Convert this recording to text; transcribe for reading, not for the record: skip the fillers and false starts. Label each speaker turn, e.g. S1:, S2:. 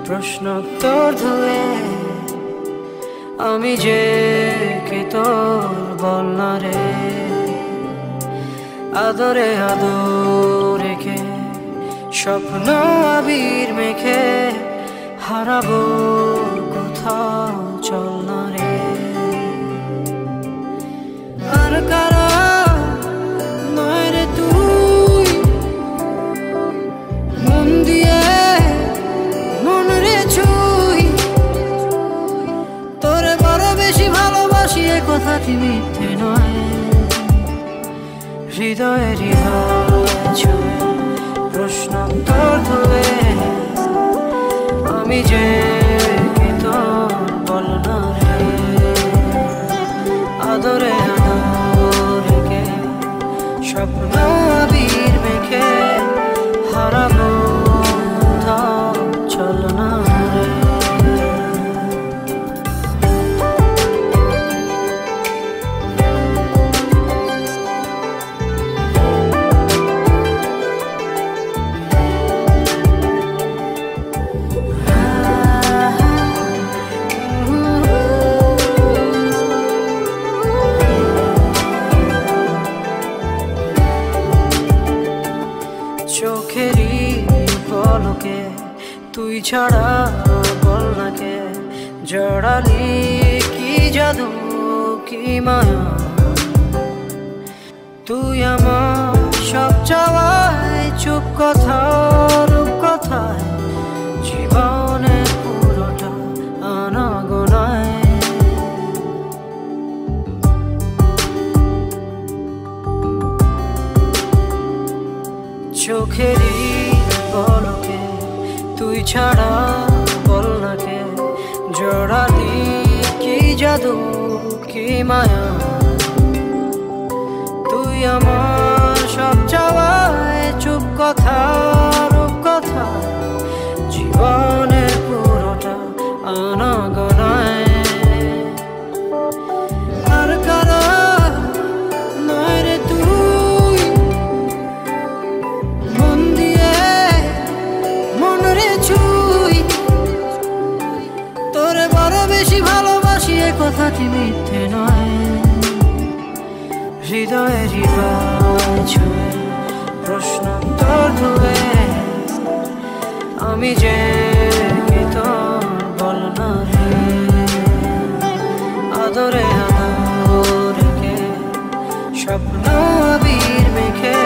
S1: প্রশ্নোত্তর ধুয়ে আমি যে কে তোর বল না রে। আদরে আদর রেখে স্বপ্ন আবির মেখে হারাবো কোথাও চল না রে। আর কারা নয় রে তুই মন দিয়ে মন রে ছুই, তোরে বড় বেশি ভালোবাসি এ কথাটি মিথ্যে নয়। হৃদয়ে হৃদয় ছুঁয়ে প্রশ্নোত্তর ধুয়ে আমি যে কে তোর বল না রে। আদরে আদর রেখে স্বপ্ন আবির মেখে হারাবো কোথাও চল না রে। চোখেরই পলকে তুই ছাড়া বল না কে জড়ালি কি জাদু কি মায়া। তুই আমার সব চাওয়ায় চুপ কথা রূপ কথায় জীবনে পুরোটা আনাগোনায়। চোখেরই পলকে তুই ছাড়া বল না কে জড়ালি কি জাদু কি মায়া। তুই আমার সব চাওয়ায় চুপ কথা রূপ কথা জীবনের পুরোটা আনাগোনায়। আর কারা নয় রে তুই মন দিয়ে মন রে ছুই, তোরে বড় বেশি ভালোবাসি এ কথাটি মিথ্যে নয়। হৃদয়ে হৃদয় ছুঁয়ে প্রশ্নোত্তর ধুয়ে আমি যে কে তোর বল না রে। আদরে আদর রেখে স্বপ্ন আবির মেখে